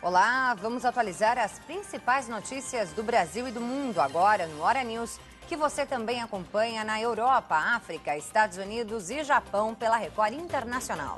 Olá, vamos atualizar as principais notícias do Brasil e do mundo agora no Hora News, que você também acompanha na Europa, África, Estados Unidos e Japão pela Record Internacional.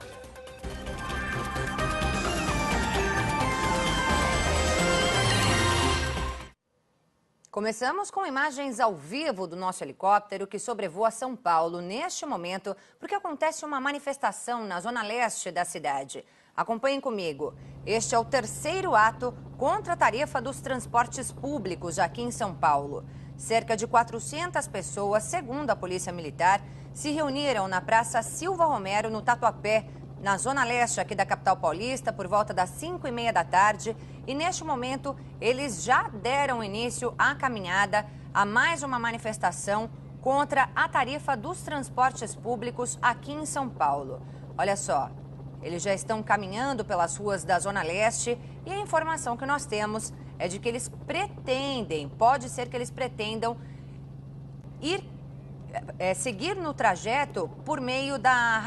Começamos com imagens ao vivo do nosso helicóptero que sobrevoa São Paulo neste momento, porque acontece uma manifestação na zona leste da cidade. Acompanhem comigo. Este é o terceiro ato contra a tarifa dos transportes públicos aqui em São Paulo. Cerca de 400 pessoas, segundo a Polícia Militar, se reuniram na Praça Silva Romero, no Tatuapé, na zona leste aqui da capital paulista, por volta das 5h30 da tarde. E neste momento, eles já deram início à caminhada a mais uma manifestação contra a tarifa dos transportes públicos aqui em São Paulo. Olha só, eles já estão caminhando pelas ruas da Zona Leste e a informação que nós temos é de que eles pretendem, pode ser que eles pretendam seguir no trajeto por meio da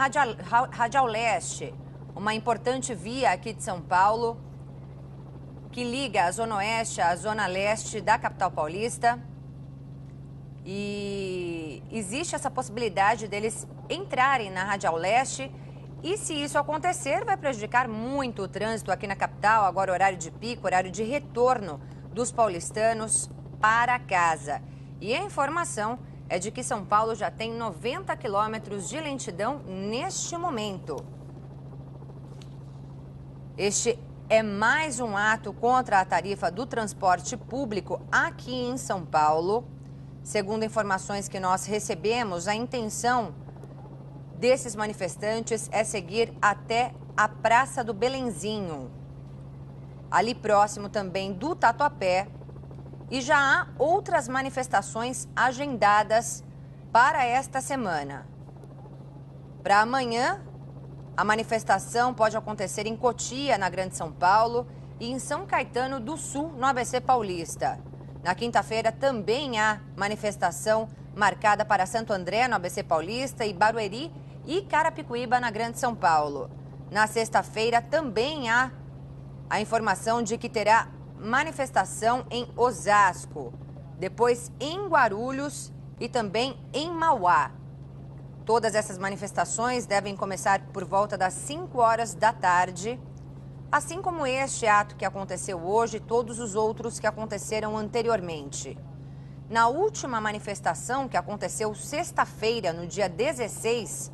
Radial Leste, uma importante via aqui de São Paulo que liga a Zona Oeste à Zona Leste da capital paulista. E existe essa possibilidade deles entrarem na Radial Leste. E se isso acontecer, vai prejudicar muito o trânsito aqui na capital, agora horário de pico, horário de retorno dos paulistanos para casa. E a informação é de que São Paulo já tem 90 quilômetros de lentidão neste momento. Este é mais um ato contra a tarifa do transporte público aqui em São Paulo. Segundo informações que nós recebemos, a intenção desses manifestantes é seguir até a Praça do Belenzinho, ali próximo também do Tatuapé, e já há outras manifestações agendadas para esta semana. Para amanhã, a manifestação pode acontecer em Cotia, na Grande São Paulo, e em São Caetano do Sul, no ABC Paulista. Na quinta-feira também há manifestação marcada para Santo André, no ABC Paulista, e Barueri e Carapicuíba, na Grande São Paulo. Na sexta-feira também há a informação de que terá manifestação em Osasco, depois em Guarulhos e também em Mauá. Todas essas manifestações devem começar por volta das 5 horas da tarde, assim como este ato que aconteceu hoje e todos os outros que aconteceram anteriormente. Na última manifestação, que aconteceu sexta-feira, no dia 16,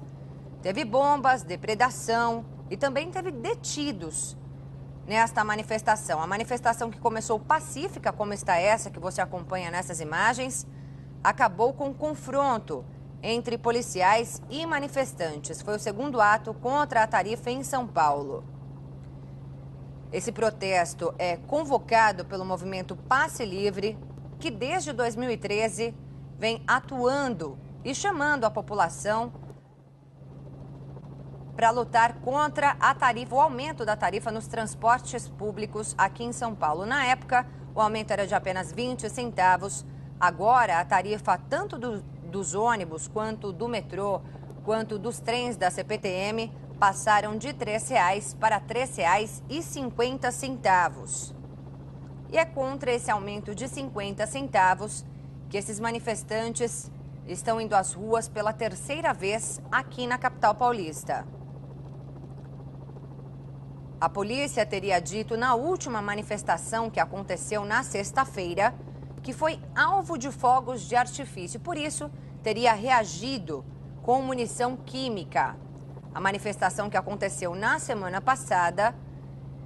teve bombas, depredação e também teve detidos nesta manifestação. A manifestação que começou pacífica, como está essa que você acompanha nessas imagens, acabou com confronto entre policiais e manifestantes. Foi o segundo ato contra a tarifa em São Paulo. Esse protesto é convocado pelo movimento Passe Livre, que desde 2013 vem atuando e chamando a população para lutar contra a tarifa, o aumento da tarifa nos transportes públicos aqui em São Paulo. Na época, o aumento era de apenas 20 centavos. Agora, a tarifa tanto dos ônibus, quanto do metrô, quanto dos trens da CPTM, passaram de R$ 3,00 para R$ 3,50. E é contra esse aumento de 50 centavos que esses manifestantes estão indo às ruas pela terceira vez aqui na capital paulista. A polícia teria dito na última manifestação que aconteceu na sexta-feira que foi alvo de fogos de artifício, por isso teria reagido com munição química. A manifestação que aconteceu na semana passada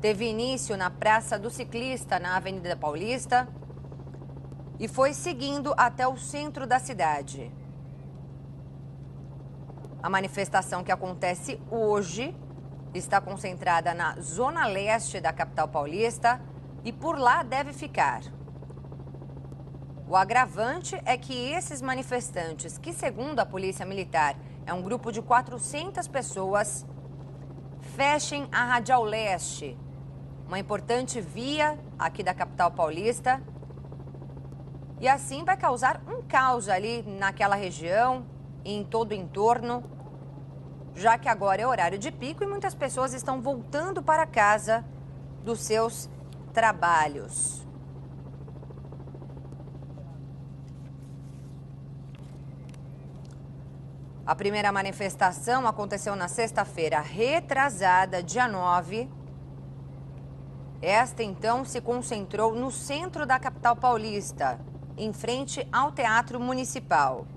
teve início na Praça do Ciclista, na Avenida Paulista, e foi seguindo até o centro da cidade. A manifestação que acontece hoje está concentrada na Zona Leste da capital paulista e por lá deve ficar. O agravante é que esses manifestantes, que segundo a Polícia Militar é um grupo de 400 pessoas, fechem a Radial Leste, uma importante via aqui da capital paulista, e assim vai causar um caos ali naquela região e em todo o entorno, já que agora é horário de pico e muitas pessoas estão voltando para casa dos seus trabalhos. A primeira manifestação aconteceu na sexta-feira retrasada, dia 9. Esta, então, se concentrou no centro da capital paulista, em frente ao Teatro Municipal.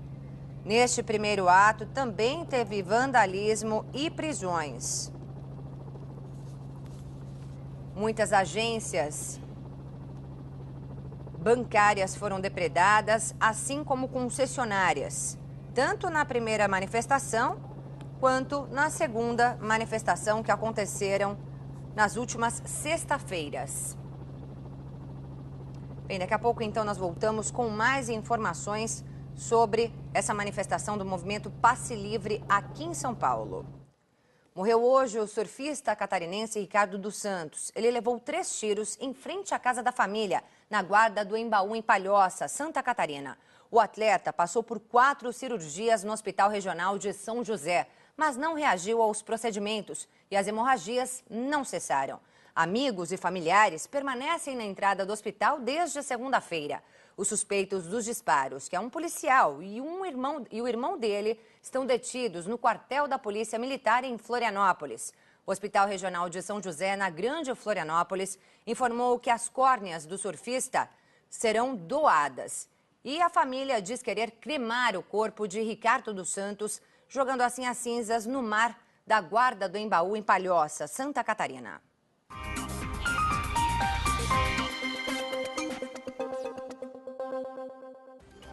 Neste primeiro ato, também teve vandalismo e prisões. Muitas agências bancárias foram depredadas, assim como concessionárias, tanto na primeira manifestação quanto na segunda manifestação que aconteceram nas últimas sexta-feiras. Bem, daqui a pouco então nós voltamos com mais informações sobre essa manifestação do movimento Passe Livre aqui em São Paulo. Morreu hoje o surfista catarinense Ricardo dos Santos. Ele levou 3 tiros em frente à casa da família, na guarda do Embaú, em Palhoça, Santa Catarina. O atleta passou por 4 cirurgias no Hospital Regional de São José, mas não reagiu aos procedimentos e as hemorragias não cessaram. Amigos e familiares permanecem na entrada do hospital desde segunda-feira. Os suspeitos dos disparos, que é um policial e o irmão dele, estão detidos no quartel da Polícia Militar em Florianópolis. O Hospital Regional de São José, na Grande Florianópolis, informou que as córneas do surfista serão doadas. E a família diz querer cremar o corpo de Ricardo dos Santos, jogando assim as cinzas no mar da guarda do Embaú, em Palhoça, Santa Catarina.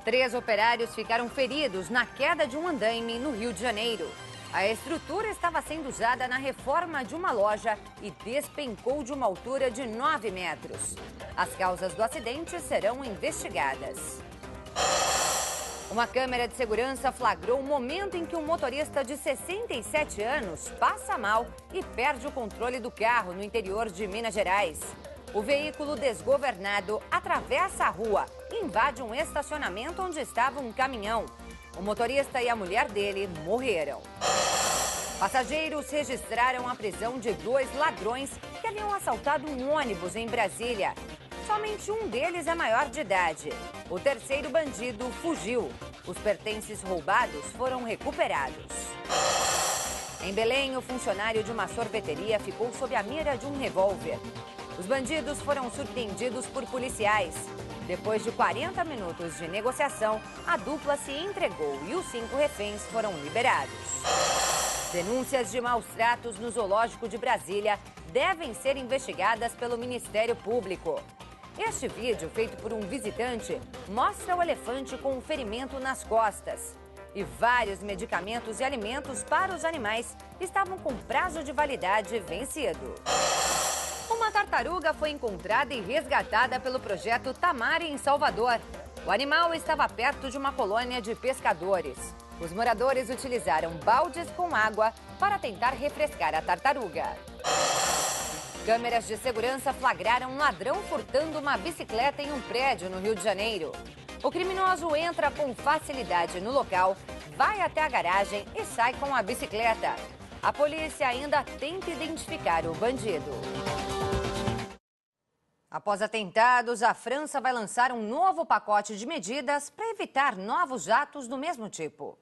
Três operários ficaram feridos na queda de um andaime no Rio de Janeiro. A estrutura estava sendo usada na reforma de uma loja e despencou de uma altura de 9 metros. As causas do acidente serão investigadas. Uma câmera de segurança flagrou o momento em que um motorista de 67 anos passa mal e perde o controle do carro no interior de Minas Gerais. O veículo desgovernado atravessa a rua e invade um estacionamento onde estava um caminhão. O motorista e a mulher dele morreram. Passageiros registraram a prisão de 2 ladrões que haviam assaltado um ônibus em Brasília. Somente um deles é maior de idade. O terceiro bandido fugiu. Os pertences roubados foram recuperados. Em Belém, o funcionário de uma sorveteria ficou sob a mira de um revólver. Os bandidos foram surpreendidos por policiais. Depois de 40 minutos de negociação, a dupla se entregou e os 5 reféns foram liberados. Denúncias de maus-tratos no zoológico de Brasília devem ser investigadas pelo Ministério Público. Este vídeo, feito por um visitante, mostra o elefante com um ferimento nas costas. E vários medicamentos e alimentos para os animais estavam com prazo de validade vencido. Uma tartaruga foi encontrada e resgatada pelo projeto Tamari, em Salvador. O animal estava perto de uma colônia de pescadores. Os moradores utilizaram baldes com água para tentar refrescar a tartaruga. Câmeras de segurança flagraram um ladrão furtando uma bicicleta em um prédio no Rio de Janeiro. O criminoso entra com facilidade no local, vai até a garagem e sai com a bicicleta. A polícia ainda tenta identificar o bandido. Após atentados, a França vai lançar um novo pacote de medidas para evitar novos atos do mesmo tipo.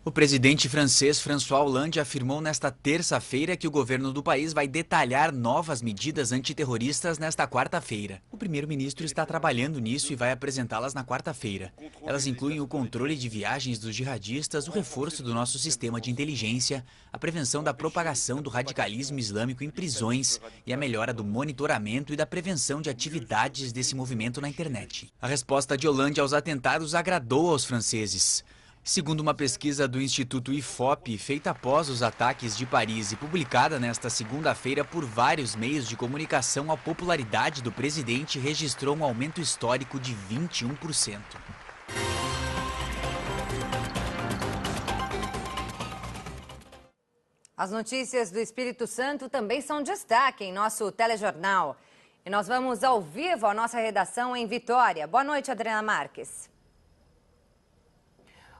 O presidente francês François Hollande afirmou nesta terça-feira que o governo do país vai detalhar novas medidas antiterroristas nesta quarta-feira. O primeiro-ministro está trabalhando nisso e vai apresentá-las na quarta-feira. Elas incluem o controle de viagens dos jihadistas, o reforço do nosso sistema de inteligência, a prevenção da propagação do radicalismo islâmico em prisões e a melhora do monitoramento e da prevenção de atividades desse movimento na internet. A resposta de Hollande aos atentados agradou aos franceses. Segundo uma pesquisa do Instituto IFOP, feita após os ataques de Paris e publicada nesta segunda-feira por vários meios de comunicação, a popularidade do presidente registrou um aumento histórico de 21%. As notícias do Espírito Santo também são destaque em nosso telejornal. E nós vamos ao vivo à nossa redação em Vitória. Boa noite, Adriana Marques.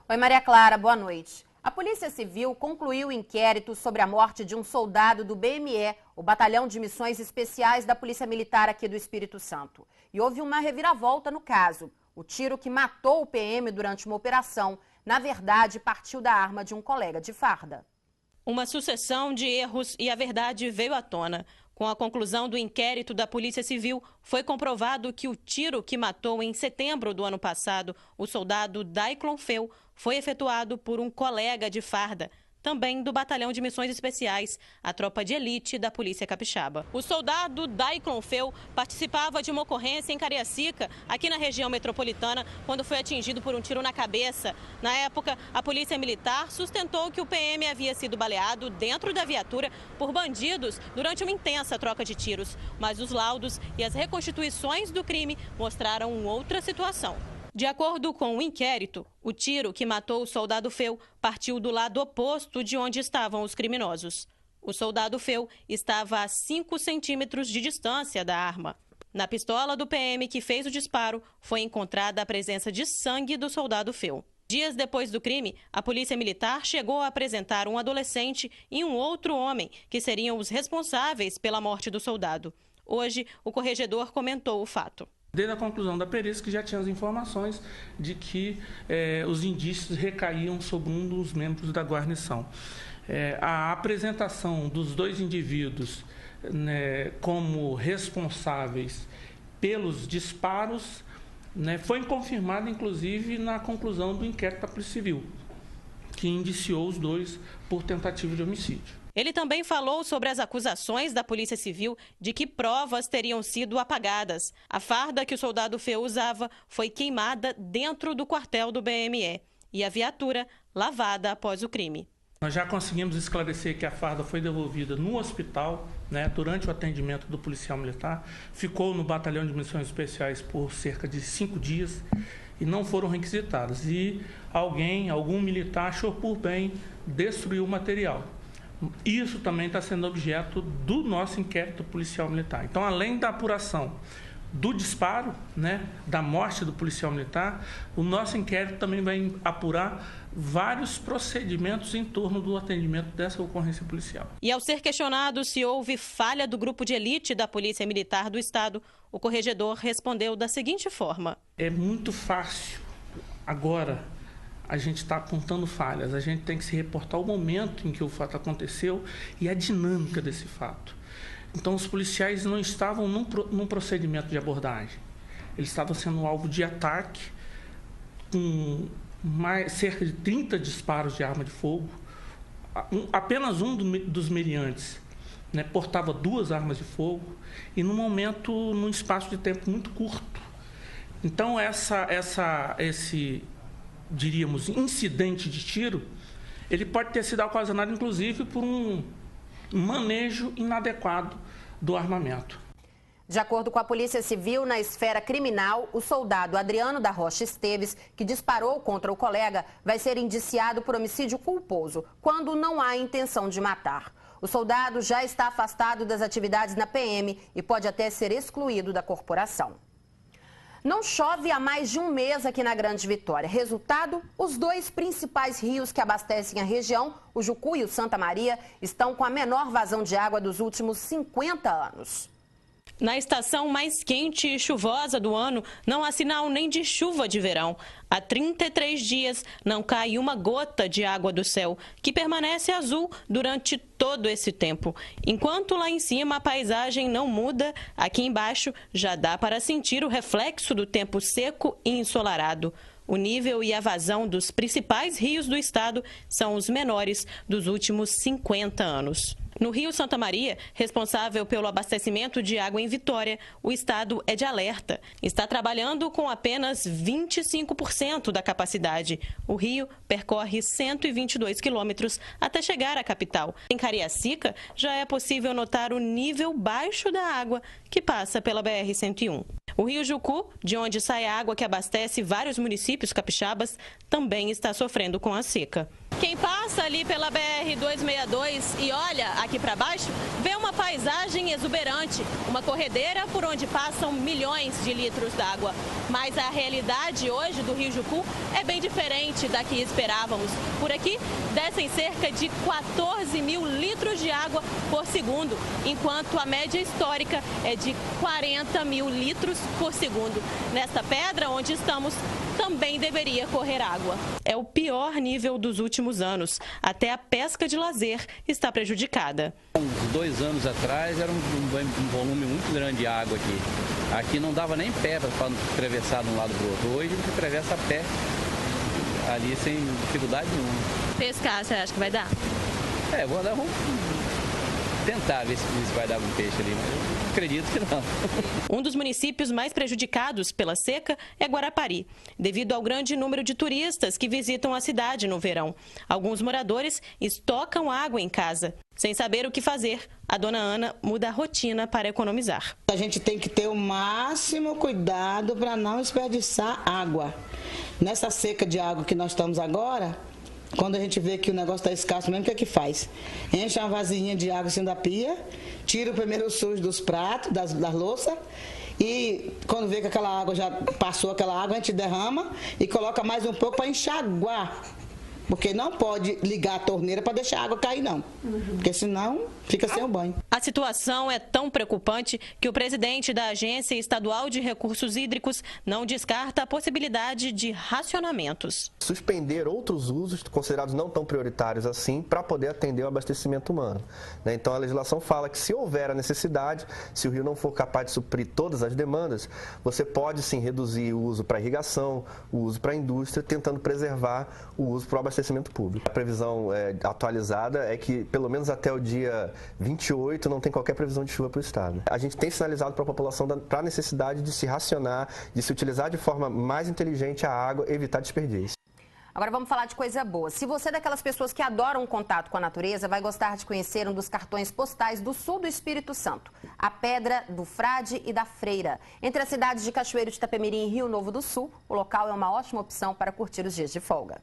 Oi, Maria Clara, boa noite. A Polícia Civil concluiu o inquérito sobre a morte de um soldado do BME, o Batalhão de Missões Especiais da Polícia Militar aqui do Espírito Santo. E houve uma reviravolta no caso. O tiro que matou o PM durante uma operação, na verdade, partiu da arma de um colega de farda. Uma sucessão de erros e a verdade veio à tona. Com a conclusão do inquérito da Polícia Civil, foi comprovado que o tiro que matou em setembro do ano passado o soldado Daiklon Feu foi efetuado por um colega de farda, também do Batalhão de Missões Especiais, a tropa de elite da Polícia Capixaba. O soldado Daiklon Feu participava de uma ocorrência em Cariacica, aqui na região metropolitana, quando foi atingido por um tiro na cabeça. Na época, a Polícia Militar sustentou que o PM havia sido baleado dentro da viatura por bandidos durante uma intensa troca de tiros. Mas os laudos e as reconstituições do crime mostraram outra situação. De acordo com o inquérito, o tiro que matou o soldado Feu partiu do lado oposto de onde estavam os criminosos. O soldado Feu estava a 5 centímetros de distância da arma. Na pistola do PM que fez o disparo, foi encontrada a presença de sangue do soldado Feu. Dias depois do crime, a Polícia Militar chegou a apresentar um adolescente e um outro homem, que seriam os responsáveis pela morte do soldado. Hoje, o corregedor comentou o fato. Desde a conclusão da perícia, que já tinha as informações de que os indícios recaíam sobre um dos membros da guarnição. A apresentação dos dois indivíduos, né, como responsáveis pelos disparos, né, foi confirmada, inclusive, na conclusão do inquérito da Polícia Civil, que indiciou os dois por tentativa de homicídio. Ele também falou sobre as acusações da Polícia Civil de que provas teriam sido apagadas. A farda que o soldado Feu usava foi queimada dentro do quartel do BME e a viatura lavada após o crime. Nós já conseguimos esclarecer que a farda foi devolvida no hospital, né, durante o atendimento do policial militar, ficou no Batalhão de Missões Especiais por cerca de 5 dias e não foram requisitadas. E algum militar achou por bem destruir o material. Isso também está sendo objeto do nosso inquérito policial militar. Então, além da apuração do disparo, né, da morte do policial militar, o nosso inquérito também vai apurar vários procedimentos em torno do atendimento dessa ocorrência policial. E ao ser questionado se houve falha do grupo de elite da Polícia Militar do Estado, o corregedor respondeu da seguinte forma: é muito fácil agora a gente está apontando falhas, a gente tem que se reportar o momento em que o fato aconteceu e a dinâmica desse fato. Então, os policiais não estavam num procedimento de abordagem. Eles estavam sendo alvo de ataque, com cerca de 30 disparos de arma de fogo. Apenas um dos meliantes, né, portava 2 armas de fogo e, num espaço de tempo muito curto. Então, esse diríamos, incidente de tiro, ele pode ter sido ocasionado, inclusive, por um manejo inadequado do armamento. De acordo com a Polícia Civil, na esfera criminal, o soldado Adriano da Rocha Esteves, que disparou contra o colega, vai ser indiciado por homicídio culposo, quando não há intenção de matar. O soldado já está afastado das atividades na PM e pode até ser excluído da corporação. Não chove há mais de um mês aqui na Grande Vitória. Resultado, os 2 principais rios que abastecem a região, o Jucu e o Santa Maria, estão com a menor vazão de água dos últimos 50 anos. Na estação mais quente e chuvosa do ano, não há sinal nem de chuva de verão. Há 33 dias não cai uma gota de água do céu, que permanece azul durante todo esse tempo. Enquanto lá em cima a paisagem não muda, aqui embaixo já dá para sentir o reflexo do tempo seco e ensolarado. O nível e a vazão dos principais rios do estado são os menores dos últimos 50 anos. No Rio Santa Maria, responsável pelo abastecimento de água em Vitória, o estado é de alerta. Está trabalhando com apenas 25% da capacidade. O rio percorre 122 quilômetros até chegar à capital. Em Cariacica, já é possível notar o nível baixo da água que passa pela BR-101. O rio Jucu, de onde sai a água que abastece vários municípios capixabas, também está sofrendo com a seca. Quem passa ali pela BR-262 e olha aqui para baixo, vê uma paisagem exuberante, uma corredeira por onde passam milhões de litros d'água. Mas a realidade hoje do Rio Jucu é bem diferente da que esperávamos. Por aqui, descem cerca de 14 mil litros de água por segundo, enquanto a média histórica é de 40 mil litros por segundo. Nesta pedra onde estamos, também deveria correr água. É o pior nível dos últimos anos. Até a pesca de lazer está prejudicada. Uns 2 anos atrás era um volume muito grande de água aqui. Aqui não dava nem pé para atravessar de um lado para o outro. Hoje você atravessa a pé ali sem dificuldade nenhuma. Pescar, você acha que vai dar? Vamos tentar ver se vai dar algum peixe ali, mas eu acredito que não. Um dos municípios mais prejudicados pela seca é Guarapari, devido ao grande número de turistas que visitam a cidade no verão. Alguns moradores estocam água em casa. Sem saber o que fazer, a dona Ana muda a rotina para economizar. A gente tem que ter o máximo cuidado para não desperdiçar água. Nessa seca de água que nós estamos agora, quando a gente vê que o negócio está escasso mesmo, o que é que faz? Enche uma vasilhinha de água assim da pia, tira o primeiro sujo dos pratos, das louças, e quando vê que aquela água já passou, aquela água, a gente derrama e coloca mais um pouco para enxaguar. Porque não pode ligar a torneira para deixar a água cair, não. Porque senão fica sem o banho. A situação é tão preocupante que o presidente da Agência Estadual de Recursos Hídricos não descarta a possibilidade de racionamentos. Suspender outros usos considerados não tão prioritários assim para poder atender o abastecimento humano. Então a legislação fala que se houver a necessidade, se o rio não for capaz de suprir todas as demandas, você pode sim reduzir o uso para irrigação, o uso para a indústria, tentando preservar o uso para o abastecimento público. A previsão atualizada é que pelo menos até o dia 28 não tem qualquer previsão de chuva para o estado. A gente tem sinalizado para a população para a necessidade de se racionar, de se utilizar de forma mais inteligente a água, evitar desperdício. Agora vamos falar de coisa boa. Se você é daquelas pessoas que adoram o contato com a natureza, vai gostar de conhecer um dos cartões postais do sul do Espírito Santo, a Pedra do Frade e da Freira. Entre as cidades de Cachoeiro de Itapemirim e Rio Novo do Sul, o local é uma ótima opção para curtir os dias de folga.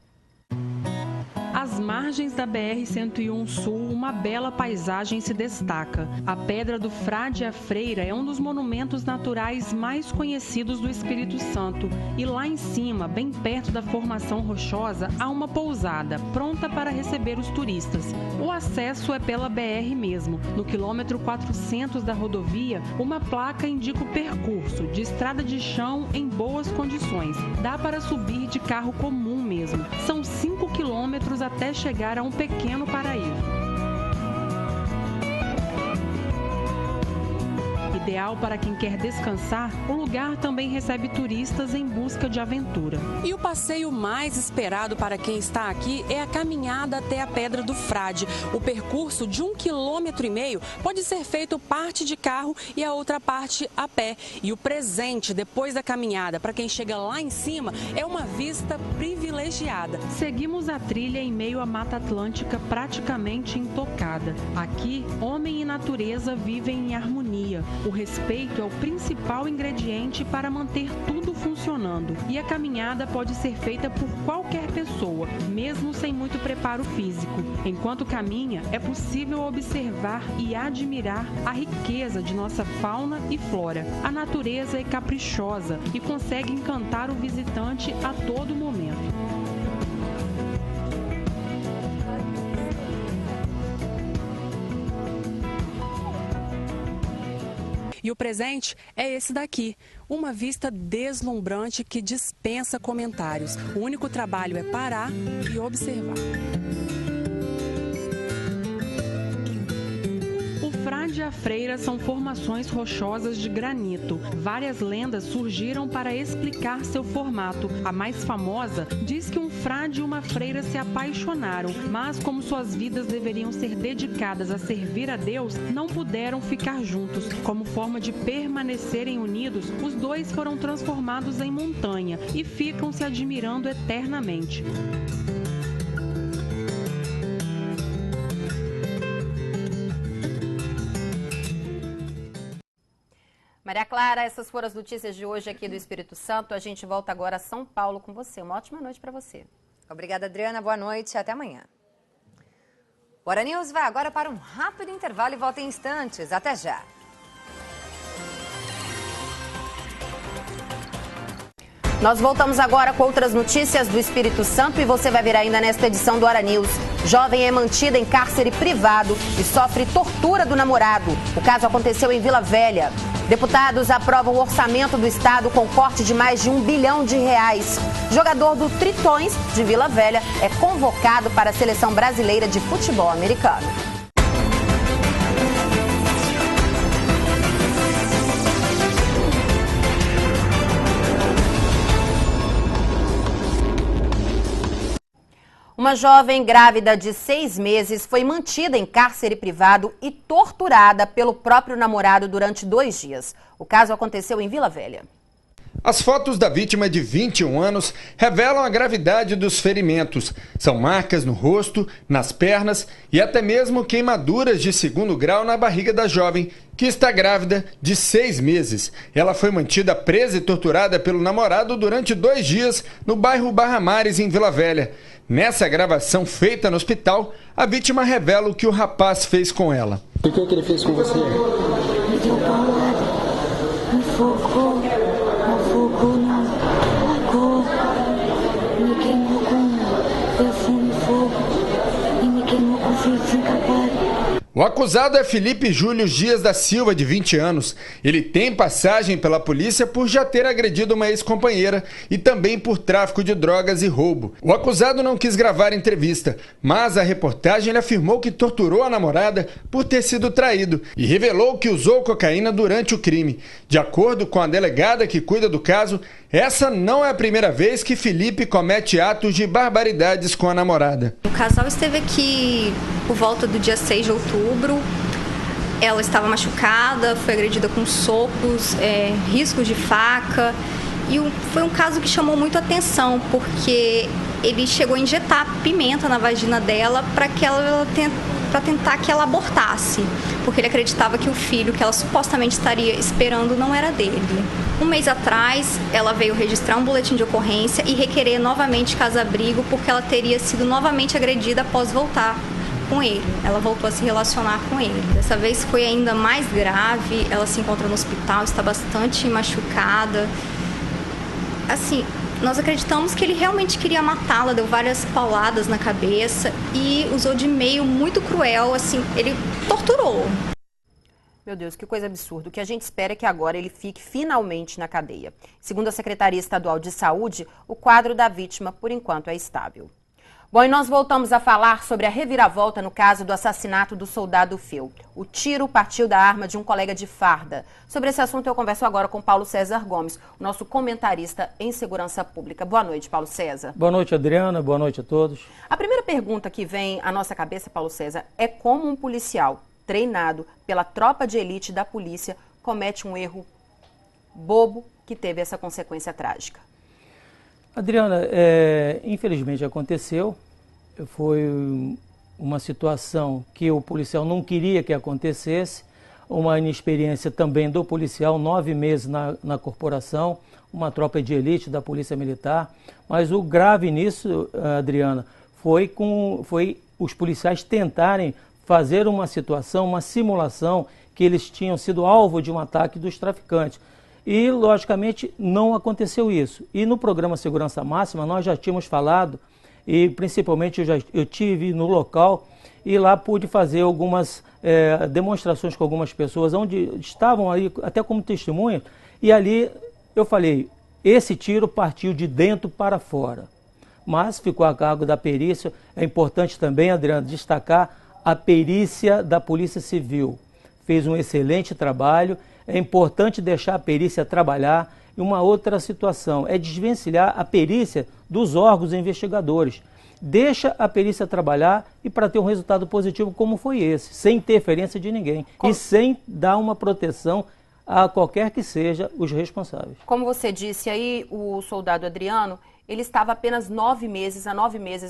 Às margens da BR-101 Sul, uma bela paisagem se destaca. A Pedra do Frade e a Freira é um dos monumentos naturais mais conhecidos do Espírito Santo. E lá em cima, bem perto da formação rochosa, há uma pousada, pronta para receber os turistas. O acesso é pela BR mesmo. No quilômetro 400 da rodovia, uma placa indica o percurso, de estrada de chão em boas condições. Dá para subir de carro comum mesmo. São 5 quilômetros até chegar a um pequeno paraíso. Ideal para quem quer descansar, o lugar também recebe turistas em busca de aventura. E o passeio mais esperado para quem está aqui é a caminhada até a Pedra do Frade. O percurso de 1,5 km pode ser feito parte de carro e a outra parte a pé. E o presente depois da caminhada para quem chega lá em cima é uma vista privilegiada. Seguimos a trilha em meio à Mata Atlântica praticamente intocada. Aqui, homem e natureza vivem em harmonia. O respeito é o principal ingrediente para manter tudo funcionando. E a caminhada pode ser feita por qualquer pessoa, mesmo sem muito preparo físico. Enquanto caminha, é possível observar e admirar a riqueza de nossa fauna e flora. A natureza é caprichosa e consegue encantar o visitante a todo momento. E o presente é esse daqui, uma vista deslumbrante que dispensa comentários. O único trabalho é parar e observar. O Frade e a Freira são formações rochosas de granito. Várias lendas surgiram para explicar seu formato. A mais famosa diz que um frade e uma freira se apaixonaram, mas como suas vidas deveriam ser dedicadas a servir a Deus, não puderam ficar juntos. Como forma de permanecerem unidos, os dois foram transformados em montanha e ficam se admirando eternamente. Maria Clara, essas foram as notícias de hoje aqui do Espírito Santo. A gente volta agora a São Paulo com você. Uma ótima noite para você. Obrigada, Adriana. Boa noite e até amanhã. O Hora News vai agora para um rápido intervalo e volta em instantes. Até já. Nós voltamos agora com outras notícias do Espírito Santo e você vai ver ainda nesta edição do Hora News. Jovem é mantida em cárcere privado e sofre tortura do namorado. O caso aconteceu em Vila Velha. Deputados aprovam o orçamento do estado com corte de mais de R$1 bilhão. Jogador do Tritões de Vila Velha é convocado para a seleção brasileira de futebol americano. Uma jovem grávida de 6 meses foi mantida em cárcere privado e torturada pelo próprio namorado durante 2 dias. O caso aconteceu em Vila Velha. As fotos da vítima de 21 anos revelam a gravidade dos ferimentos. São marcas no rosto, nas pernas e até mesmo queimaduras de 2º grau na barriga da jovem, que está grávida de 6 meses. Ela foi mantida presa e torturada pelo namorado durante 2 dias no bairro Barra Mares, em Vila Velha. Nessa gravação feita no hospital, a vítima revela o que o rapaz fez com ela. O que ele fez com você? Me deu paulada, me focou na cor, me queimou com perfume e fogo e me queimou com fio de encapado. O acusado é Felipe Júlio Dias da Silva, de 20 anos. Ele tem passagem pela polícia por já ter agredido uma ex-companheira e também por tráfico de drogas e roubo. O acusado não quis gravar a entrevista, mas a reportagem ele afirmou que torturou a namorada por ter sido traído e revelou que usou cocaína durante o crime. De acordo com a delegada que cuida do caso, essa não é a primeira vez que Felipe comete atos de barbaridades com a namorada. O casal esteve aqui por volta do dia 6 de outubro. Ela estava machucada, foi agredida com socos, riscos de faca. E foi um caso que chamou muito atenção, porque ele chegou a injetar pimenta na vagina dela para tentar que ela abortasse, porque ele acreditava que o filho que ela supostamente estaria esperando não era dele. 1 mês atrás, ela veio registrar um boletim de ocorrência e requerer novamente casa-abrigo, porque ela teria sido novamente agredida após voltar com ele. Ela voltou a se relacionar com ele. Dessa vez foi ainda mais grave, ela se encontra no hospital, está bastante machucada. Assim, nós acreditamos que ele realmente queria matá-la, deu várias pauladas na cabeça e usou de meio muito cruel, assim, ele torturou. Meu Deus, que coisa absurda. O que a gente espera é que agora ele fique finalmente na cadeia. Segundo a Secretaria Estadual de Saúde, o quadro da vítima, por enquanto, é estável. Bom, e nós voltamos a falar sobre a reviravolta no caso do assassinato do soldado Phil. O tiro partiu da arma de um colega de farda. Sobre esse assunto eu converso agora com Paulo César Gomes, o nosso comentarista em segurança pública. Boa noite, Paulo César. Boa noite, Adriana. Boa noite a todos. A primeira pergunta que vem à nossa cabeça, Paulo César, é como um policial treinado pela tropa de elite da polícia comete um erro bobo que teve essa consequência trágica. Adriana, infelizmente aconteceu. Foi uma situação que o policial não queria que acontecesse, uma inexperiência também do policial, 9 meses na corporação, uma tropa de elite da Polícia Militar. Mas o grave nisso, Adriana, foi os policiais tentarem fazer uma situação, uma simulação que eles tinham sido alvo de um ataque dos traficantes. E, logicamente, não aconteceu isso. E no programa Segurança Máxima, nós já tínhamos falado, e principalmente eu tive no local, e lá pude fazer algumas demonstrações com algumas pessoas, onde estavam ali até como testemunha, e ali eu falei, esse tiro partiu de dentro para fora. Mas ficou a cargo da perícia. É importante também, Adriano, destacar a perícia da Polícia Civil. Fez um excelente trabalho. É importante deixar a perícia trabalhar. E uma outra situação é desvencilhar a perícia dos órgãos investigadores. Deixa a perícia trabalhar e para ter um resultado positivo como foi esse, sem interferência de ninguém e sem dar uma proteção a qualquer que seja os responsáveis. Como você disse aí, o soldado Adriano, ele estava apenas 9 meses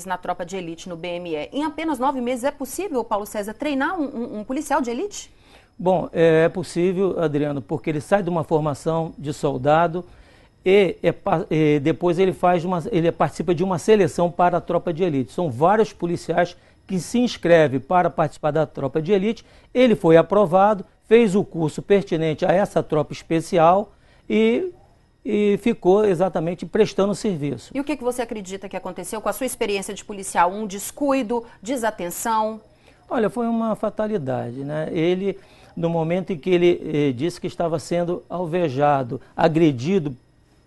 na tropa de elite no BME. Em apenas 9 meses é possível, Paulo César, treinar um policial de elite? Bom, é possível, Adriano, porque ele sai de uma formação de soldado e depois ele participa de uma seleção para a tropa de elite. São vários policiais que se inscreve para participar da tropa de elite. Ele foi aprovado, fez o curso pertinente a essa tropa especial e ficou exatamente prestando serviço. E o que você acredita que aconteceu com a sua experiência de policial? Um descuido, desatenção? Olha, foi uma fatalidade, né? Ele, no momento em que ele disse que estava sendo alvejado, agredido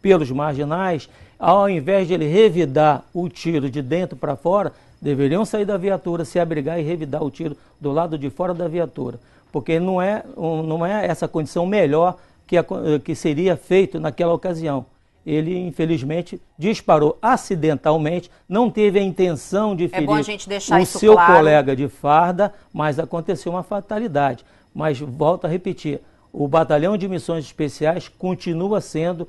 pelos marginais, ao invés de ele revidar o tiro de dentro para fora, deveriam sair da viatura, se abrigar e revidar o tiro do lado de fora da viatura, porque não é essa condição melhor que seria feito naquela ocasião. Ele, infelizmente, disparou acidentalmente, não teve a intenção de ferir o seu colega de farda, mas aconteceu uma fatalidade. Mas, volto a repetir, o Batalhão de Missões Especiais continua sendo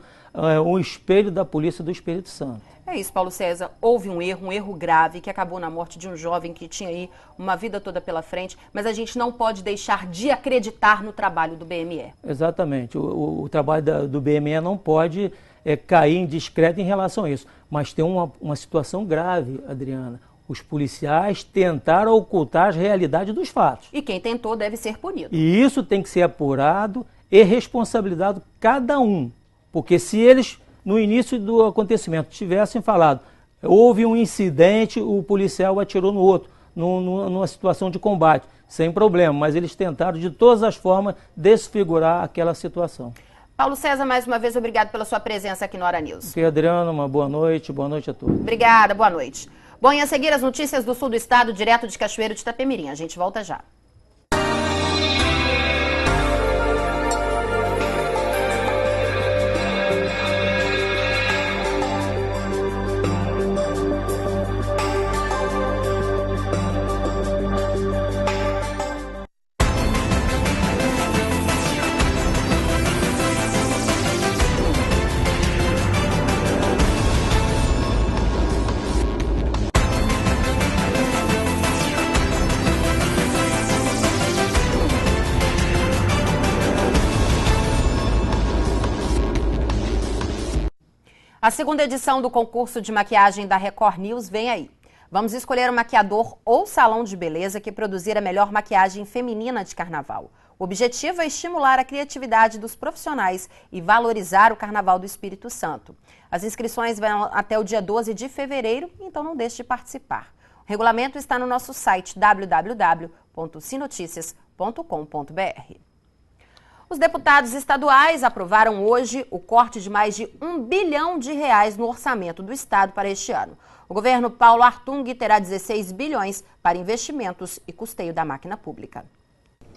um espelho da Polícia do Espírito Santo. É isso, Paulo César. Houve um erro grave que acabou na morte de um jovem que tinha aí uma vida toda pela frente, mas a gente não pode deixar de acreditar no trabalho do BME. Exatamente. O trabalho do BME não pode cair em discreto em relação a isso. Mas tem uma situação grave, Adriana. Os policiais tentaram ocultar as realidades dos fatos. E quem tentou deve ser punido. E isso tem que ser apurado e responsabilizado cada um. Porque se eles, no início do acontecimento, tivessem falado, houve um incidente, o policial atirou no outro, numa situação de combate, sem problema, mas eles tentaram de todas as formas desfigurar aquela situação. Paulo César, mais uma vez, obrigado pela sua presença aqui no Hora News. Ok, Adriana, uma boa noite a todos. Obrigada, boa noite. Bom, e a seguir as notícias do sul do estado, direto de Cachoeiro de Itapemirim. A gente volta já. A segunda edição do concurso de maquiagem da Record News vem aí. Vamos escolher um maquiador ou salão de beleza que produzir a melhor maquiagem feminina de carnaval. O objetivo é estimular a criatividade dos profissionais e valorizar o Carnaval do Espírito Santo. As inscrições vão até o dia 12 de fevereiro, então não deixe de participar. O regulamento está no nosso site www.sinoticias.com.br. Os deputados estaduais aprovaram hoje o corte de mais de R$1 bilhão no orçamento do estado para este ano. O governo Paulo Artung terá 16 bilhões para investimentos e custeio da máquina pública.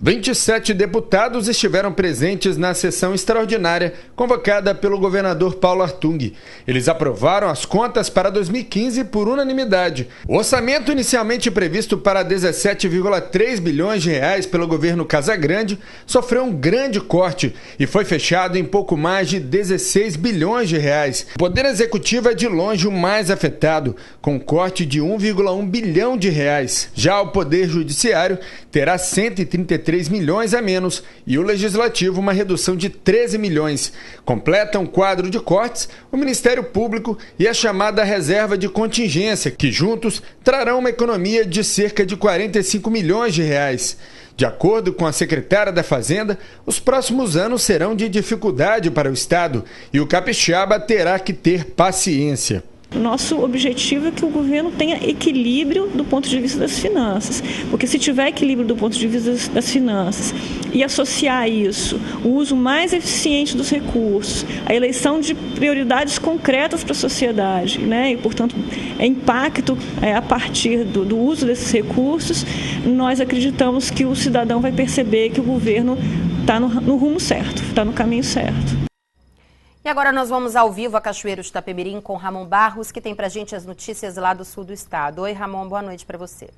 27 deputados estiveram presentes na sessão extraordinária convocada pelo governador Paulo Artung. Eles aprovaram as contas para 2015 por unanimidade. O orçamento inicialmente previsto para 17,3 bilhões de reais pelo governo Casagrande sofreu um grande corte e foi fechado em pouco mais de 16 bilhões de reais. O Poder Executivo é de longe o mais afetado, com um corte de 1,1 bilhão de reais. Já o Poder Judiciário terá 133 milhões a menos e o Legislativo uma redução de 13 milhões. Completam o quadro de cortes o Ministério Público e a chamada reserva de contingência, que juntos trarão uma economia de cerca de 45 milhões de reais. De acordo com a secretária da Fazenda, os próximos anos serão de dificuldade para o Estado e o capixaba terá que ter paciência. O nosso objetivo é que o governo tenha equilíbrio do ponto de vista das finanças, porque se tiver equilíbrio do ponto de vista das finanças e associar a isso o uso mais eficiente dos recursos, a eleição de prioridades concretas para a sociedade, né? E, portanto, impacto a partir do uso desses recursos, nós acreditamos que o cidadão vai perceber que o governo está no rumo certo, está no caminho certo. E agora nós vamos ao vivo a Cachoeiro de Itapemirim com Ramon Barros, que tem pra gente as notícias lá do sul do estado. Oi, Ramon, boa noite para você.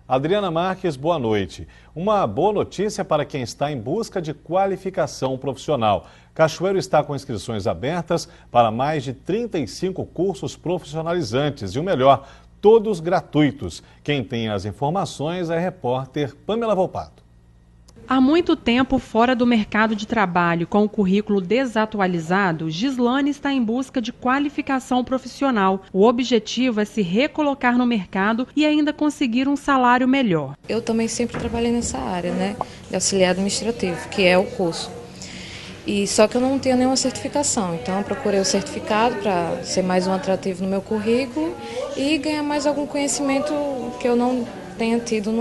Adriana Marques, boa noite. Uma boa notícia para quem está em busca de qualificação profissional. Cachoeiro está com inscrições abertas para mais de 35 cursos profissionalizantes e o melhor, todos gratuitos. Quem tem as informações é a repórter Pamela Volpato. Há muito tempo fora do mercado de trabalho, com o currículo desatualizado, Gislane está em busca de qualificação profissional. O objetivo é se recolocar no mercado e ainda conseguir um salário melhor. Eu também sempre trabalhei nessa área, né, de auxiliar administrativo, que é o curso. E só que eu não tenho nenhuma certificação, então eu procurei o certificado para ser mais um atrativo no meu currículo e ganhar mais algum conhecimento que eu não tenha tido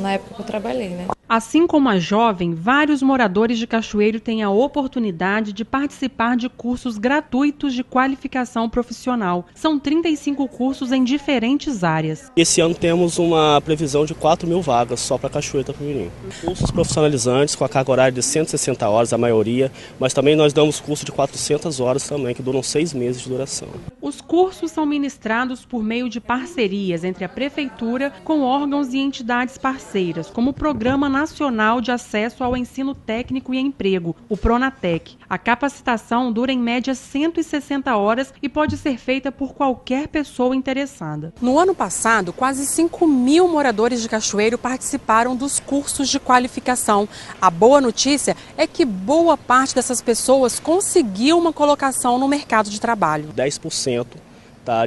na época que eu trabalhei, né? Assim como a jovem, vários moradores de Cachoeiro têm a oportunidade de participar de cursos gratuitos de qualificação profissional. São 35 cursos em diferentes áreas. Esse ano temos uma previsão de 4.000 vagas só para Cachoeiro e Itapemirim. Cursos profissionalizantes com a carga horária de 160 horas, a maioria, mas também nós damos curso de 400 horas também, que duram 6 meses de duração. Os cursos são ministrados por meio de parcerias entre a Prefeitura com órgãos e entidades parceiras, como o Programa Nacional de Acesso ao Ensino Técnico e Emprego, o Pronatec. A capacitação dura em média 160 horas e pode ser feita por qualquer pessoa interessada. No ano passado, quase 5.000 moradores de Cachoeiro participaram dos cursos de qualificação. A boa notícia é que boa parte dessas pessoas conseguiu uma colocação no mercado de trabalho. 10%.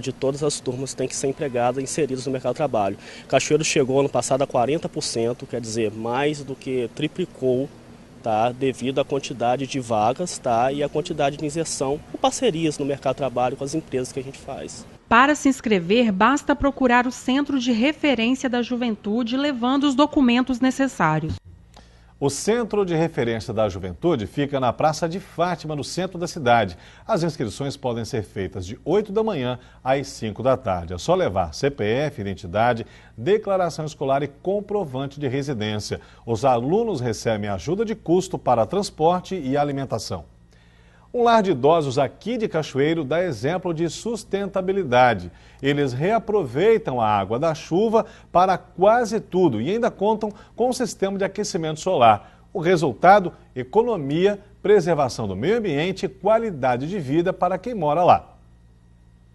De todas as turmas tem que ser empregadas, inseridas no mercado de trabalho. Cachoeiro chegou ano passado a 40%, quer dizer, mais do que triplicou, devido à quantidade de vagas e à quantidade de inserção com parcerias no mercado de trabalho com as empresas que a gente faz. Para se inscrever, basta procurar o Centro de Referência da Juventude, levando os documentos necessários. O Centro de Referência da Juventude fica na Praça de Fátima, no centro da cidade. As inscrições podem ser feitas de 8 da manhã às 5 da tarde. É só levar CPF, identidade, declaração escolar e comprovante de residência. Os alunos recebem ajuda de custo para transporte e alimentação. Um lar de idosos aqui de Cachoeiro dá exemplo de sustentabilidade. Eles reaproveitam a água da chuva para quase tudo e ainda contam com um sistema de aquecimento solar. O resultado, economia, preservação do meio ambiente e qualidade de vida para quem mora lá.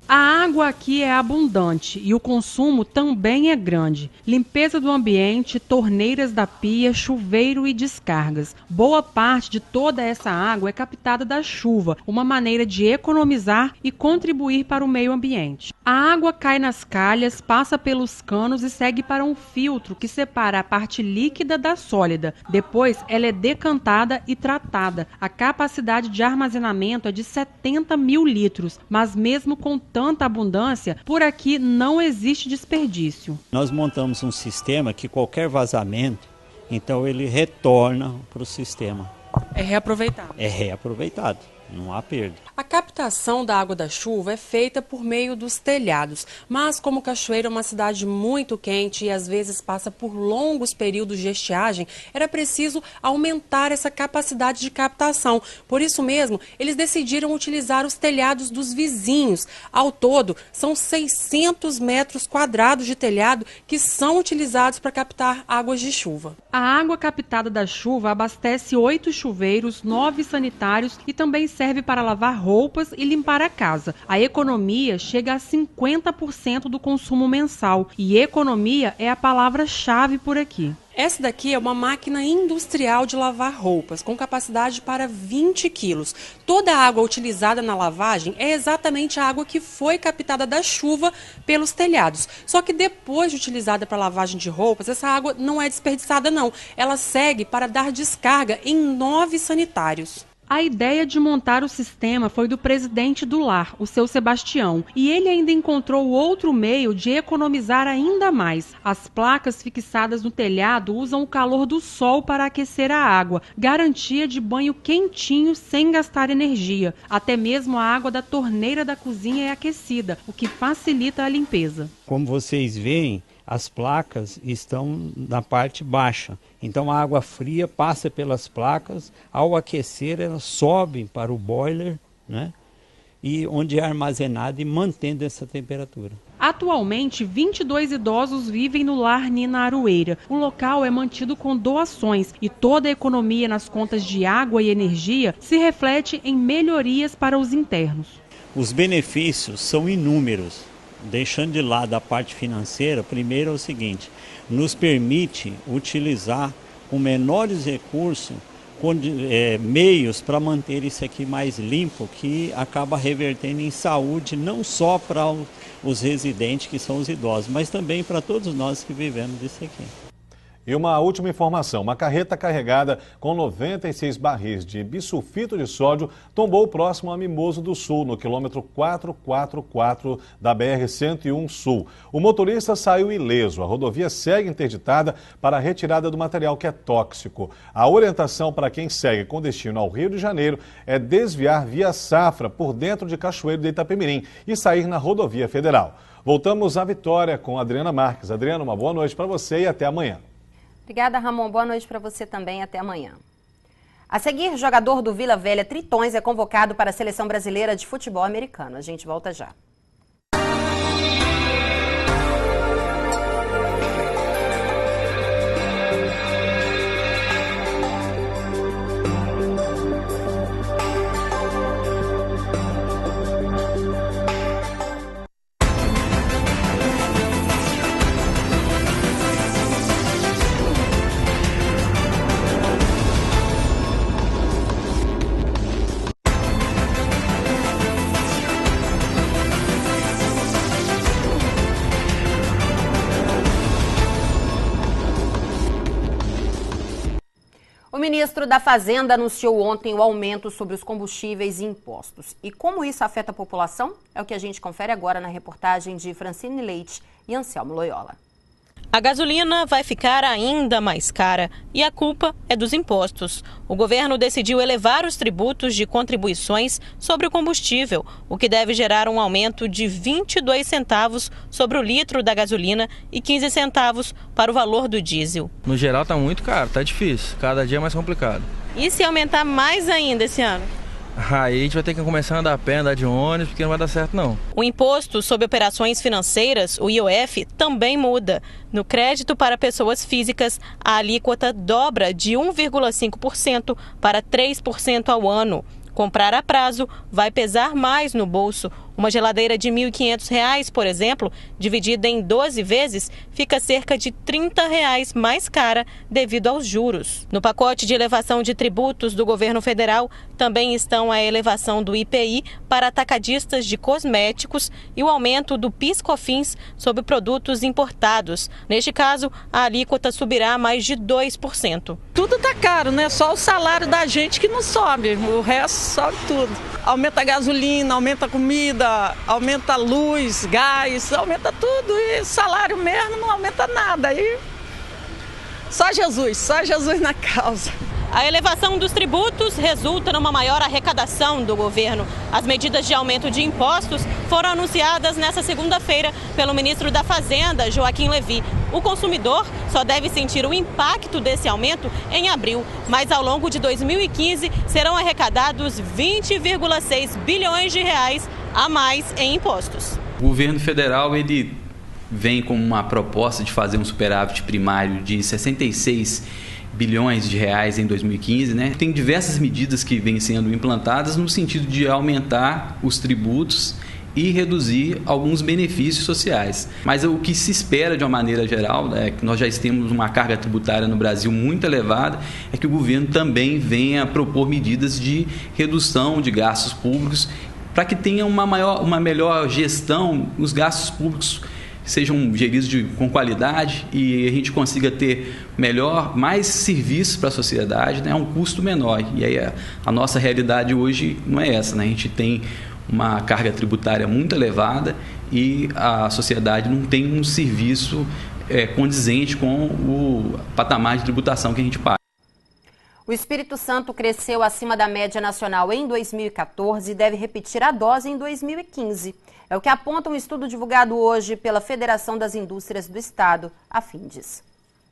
A água aqui é abundante e o consumo também é grande. Limpeza do ambiente, torneiras da pia, chuveiro e descargas. Boa parte de toda essa água é captada da chuva, uma maneira de economizar e contribuir para o meio ambiente. A água cai nas calhas, passa pelos canos e segue para um filtro que separa a parte líquida da sólida. Depois, ela é decantada e tratada. A capacidade de armazenamento é de 70 mil litros, mas mesmo com tanta abundância, por aqui não existe desperdício. Nós montamos um sistema que qualquer vazamento, então ele retorna para o sistema. É reaproveitado. É reaproveitado, não há perda. A captação da água da chuva é feita por meio dos telhados, mas como Cachoeiro é uma cidade muito quente e às vezes passa por longos períodos de estiagem, era preciso aumentar essa capacidade de captação. Por isso mesmo, eles decidiram utilizar os telhados dos vizinhos. Ao todo, são 600 metros quadrados de telhado que são utilizados para captar águas de chuva. A água captada da chuva abastece 8 chuveiros, 9 sanitários e também serve para lavar roupas e limpar a casa. A economia chega a 50% do consumo mensal e economia é a palavra-chave por aqui. Essa daqui é uma máquina industrial de lavar roupas, com capacidade para 20 quilos. Toda a água utilizada na lavagem é exatamente a água que foi captada da chuva pelos telhados. Só que depois de utilizada para lavagem de roupas, essa água não é desperdiçada não. Ela segue para dar descarga em 9 sanitários. A ideia de montar o sistema foi do presidente do lar, o seu Sebastião, e ele ainda encontrou outro meio de economizar ainda mais. As placas fixadas no telhado usam o calor do sol para aquecer a água, garantia de banho quentinho sem gastar energia. Até mesmo a água da torneira da cozinha é aquecida, o que facilita a limpeza. Como vocês veem, as placas estão na parte baixa. Então a água fria passa pelas placas, ao aquecer elas sobem para o boiler, né? E onde é armazenada e mantendo essa temperatura. Atualmente, 22 idosos vivem no lar Nina Aroeira. O local é mantido com doações e toda a economia nas contas de água e energia se reflete em melhorias para os internos. Os benefícios são inúmeros. Deixando de lado a parte financeira, primeiro é o seguinte, nos permite utilizar com menores recursos, com meios para manter isso aqui mais limpo, que acaba revertendo em saúde, não só para os residentes, que são os idosos, mas também para todos nós que vivemos disso aqui. E uma última informação, uma carreta carregada com 96 barris de bisulfito de sódio tombou próximo a Mimoso do Sul, no quilômetro 444 da BR-101 Sul. O motorista saiu ileso, a rodovia segue interditada para a retirada do material que é tóxico. A orientação para quem segue com destino ao Rio de Janeiro é desviar via Safra por dentro de Cachoeiro de Itapemirim e sair na rodovia federal. Voltamos à Vitória com a Adriana Marques. Adriana, uma boa noite para você e até amanhã. Obrigada, Ramon. Boa noite para você também. Até amanhã. A seguir, jogador do Vila Velha Tritões é convocado para a Seleção Brasileira de Futebol Americano. A gente volta já. O ministro da Fazenda anunciou ontem o aumento sobre os combustíveis e impostos. E como isso afeta a população? É o que a gente confere agora na reportagem de Francine Leite e Anselmo Loyola. A gasolina vai ficar ainda mais cara e a culpa é dos impostos. O governo decidiu elevar os tributos de contribuições sobre o combustível, o que deve gerar um aumento de 22 centavos sobre o litro da gasolina e 15 centavos para o valor do diesel. No geral tá muito caro, tá difícil, cada dia é mais complicado. E se aumentar mais ainda esse ano? Aí a gente vai ter que começar a andar a pé, andar de ônibus, porque não vai dar certo não. O imposto sobre operações financeiras, o IOF, também muda. No crédito para pessoas físicas, a alíquota dobra de 1,5% para 3% ao ano. Comprar a prazo vai pesar mais no bolso. Uma geladeira de R$ 1.500, por exemplo, dividida em 12 vezes, fica cerca de R$ 30 mais cara devido aos juros. No pacote de elevação de tributos do governo federal, também estão a elevação do IPI para atacadistas de cosméticos e o aumento do PIS/COFINS sobre produtos importados. Neste caso, a alíquota subirá mais de 2%. Tudo tá caro, né? Só o salário da gente que não sobe, o resto sobe tudo. Aumenta a gasolina, aumenta a comida, aumenta a luz, gás, aumenta tudo e salário mesmo não aumenta nada. Aí só Jesus na causa. A elevação dos tributos resulta numa maior arrecadação do governo. As medidas de aumento de impostos foram anunciadas nesta segunda-feira pelo ministro da Fazenda, Joaquim Levy. O consumidor só deve sentir o impacto desse aumento em abril, mas ao longo de 2015 serão arrecadados 20,6 bilhões de reais a mais em impostos. O governo federal ele vem com uma proposta de fazer um superávit primário de 66 bilhões de reais em 2015, né? Tem diversas medidas que vêm sendo implantadas no sentido de aumentar os tributos e reduzir alguns benefícios sociais. Mas o que se espera de uma maneira geral, é que nós já temos uma carga tributária no Brasil muito elevada, é que o governo também venha propor medidas de redução de gastos públicos para que tenha uma melhor gestão, os gastos públicos sejam geridos com qualidade e a gente consiga ter mais serviços para a sociedade, né, a um custo menor. E aí a nossa realidade hoje não é essa, né? A gente tem uma carga tributária muito elevada e a sociedade não tem um serviço condizente com o patamar de tributação que a gente paga. O Espírito Santo cresceu acima da média nacional em 2014 e deve repetir a dose em 2015. É o que aponta um estudo divulgado hoje pela Federação das Indústrias do Estado, a Findes.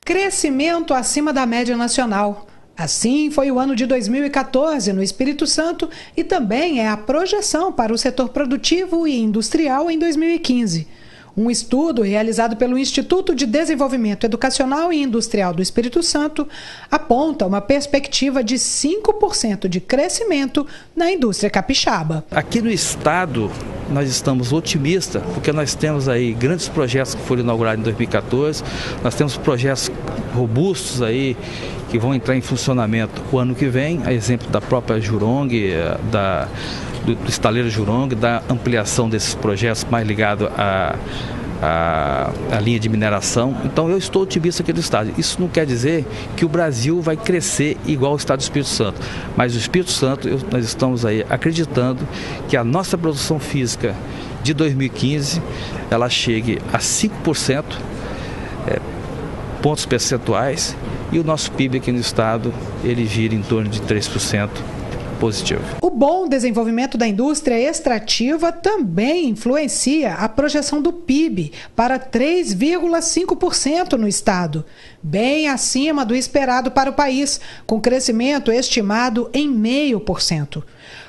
Crescimento acima da média nacional. Assim foi o ano de 2014 no Espírito Santo e também é a projeção para o setor produtivo e industrial em 2015. Um estudo realizado pelo Instituto de Desenvolvimento Educacional e Industrial do Espírito Santo aponta uma perspectiva de 5% de crescimento na indústria capixaba. Aqui no estado nós estamos otimistas, porque nós temos aí grandes projetos que foram inaugurados em 2014, nós temos projetos robustos aí que vão entrar em funcionamento o ano que vem, a exemplo da própria Jurong, do estaleiro Jurong, da ampliação desses projetos mais ligados à linha de mineração. Então eu estou otimista aqui do estado. Isso não quer dizer que o Brasil vai crescer igual o estado do Espírito Santo, mas o Espírito Santo, nós estamos aí acreditando que a nossa produção física de 2015, ela chegue a 5%, pontos percentuais, e o nosso PIB aqui no estado, ele gira em torno de 3%. Positivo. O bom desenvolvimento da indústria extrativa também influencia a projeção do PIB para 3,5% no estado, bem acima do esperado para o país, com crescimento estimado em 0,5%.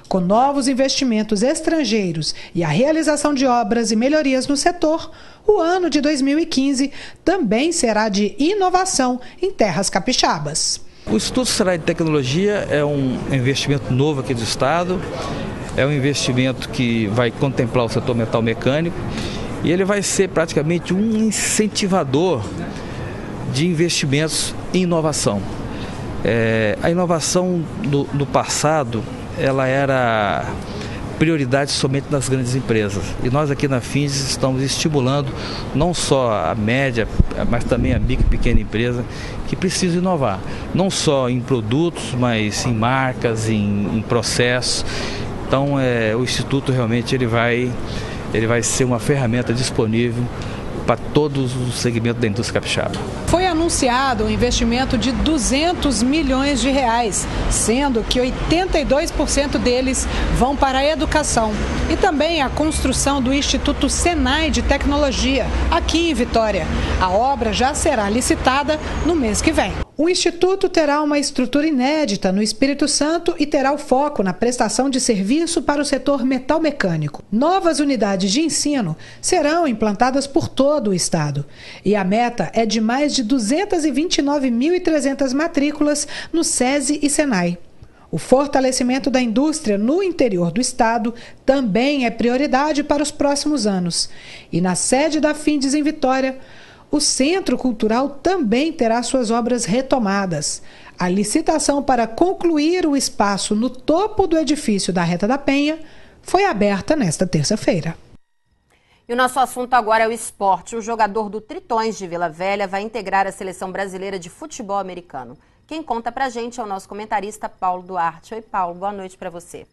Com novos investimentos estrangeiros e a realização de obras e melhorias no setor, o ano de 2015 também será de inovação em terras capixabas. O Instituto Serai de Tecnologia é um investimento novo aqui do estado, é um investimento que vai contemplar o setor metal mecânico e ele vai ser praticamente um incentivador de investimentos em inovação. A inovação no passado, ela era prioridade somente das grandes empresas. E nós aqui na FINDES estamos estimulando não só a média, mas também a micro e pequena empresa que precisa inovar. Não só em produtos, mas em marcas, em processos. Então o Instituto realmente ele vai ser uma ferramenta disponível para todos os segmentos da indústria capixaba. Foi anunciado um investimento de 200 milhões de reais, sendo que 82% deles vão para a educação e também a construção do Instituto Senai de Tecnologia, aqui em Vitória. A obra já será licitada no mês que vem. O Instituto terá uma estrutura inédita no Espírito Santo e terá o foco na prestação de serviço para o setor metal mecânico. Novas unidades de ensino serão implantadas por todo o estado. E a meta é de mais de 229.300 matrículas no SESI e Senai. O fortalecimento da indústria no interior do estado também é prioridade para os próximos anos. E na sede da FINDES em Vitória, o Centro Cultural também terá suas obras retomadas. A licitação para concluir o espaço no topo do edifício da Reta da Penha foi aberta nesta terça-feira. E o nosso assunto agora é o esporte. O jogador do Tritões de Vila Velha vai integrar a seleção brasileira de futebol americano. Quem conta pra gente é o nosso comentarista Paulo Duarte. Oi, Paulo, boa noite para você.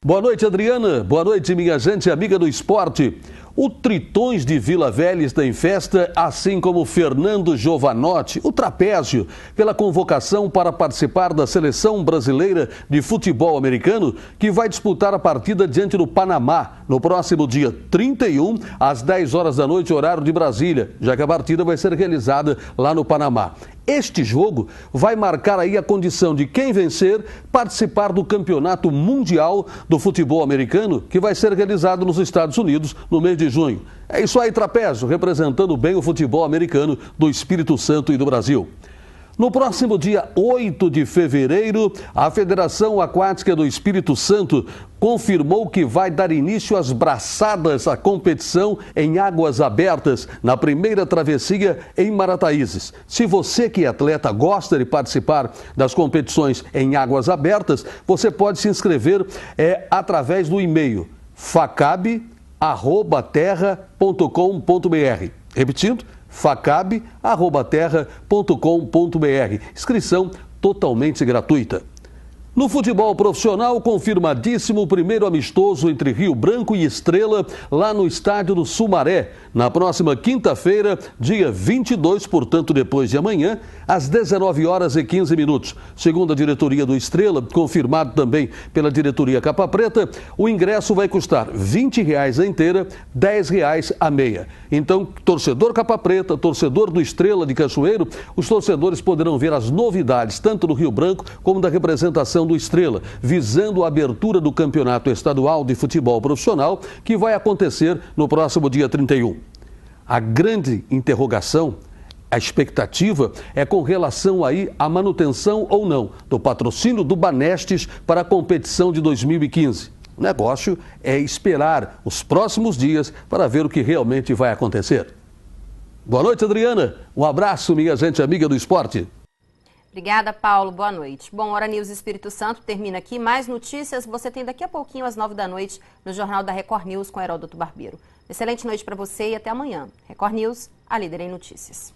Boa noite, Adriana. Boa noite, minha gente amiga do esporte. O Tritões de Vila Velha está em festa, assim como Fernando Giovanotti, o Trapézio, pela convocação para participar da seleção brasileira de futebol americano, que vai disputar a partida diante do Panamá, no próximo dia 31, às 10 horas da noite, horário de Brasília, já que a partida vai ser realizada lá no Panamá. Este jogo vai marcar aí a condição de quem vencer participar do Campeonato Mundial do Futebol Americano, que vai ser realizado nos Estados Unidos no mês de junho. É isso aí, Trapézio, representando bem o futebol americano do Espírito Santo e do Brasil. No próximo dia 8 de fevereiro, a Federação Aquática do Espírito Santo confirmou que vai dar início às braçadas à competição em águas abertas na primeira travessia em Marataízes. Se você que é atleta gosta de participar das competições em águas abertas, você pode se inscrever através do e-mail facab@terra.com.br. Repetindo, facab@terra.com.br. Inscrição totalmente gratuita. No futebol profissional, confirmadíssimo o primeiro amistoso entre Rio Branco e Estrela, lá no estádio do Sumaré, na próxima quinta-feira, dia 22, portanto depois de amanhã, às 19h15. Segundo a diretoria do Estrela, confirmado também pela diretoria Capa Preta, o ingresso vai custar R$ 20 a inteira, R$ 10 a meia. Então, torcedor Capa Preta, torcedor do Estrela de Cachoeiro, os torcedores poderão ver as novidades, tanto do Rio Branco como da representação do Estrela, visando a abertura do Campeonato Estadual de Futebol Profissional, que vai acontecer no próximo dia 31. A grande interrogação, a expectativa é com relação aí à manutenção ou não do patrocínio do Banestes para a competição de 2015. O negócio é esperar os próximos dias para ver o que realmente vai acontecer. Boa noite, Adriana. Um abraço, minha gente amiga do esporte. Obrigada, Paulo. Boa noite. Bom, Hora News Espírito Santo termina aqui. Mais notícias você tem daqui a pouquinho, às 9 da noite, no Jornal da Record News com Heródoto Barbeiro. Excelente noite para você e até amanhã. Record News, a líder em notícias.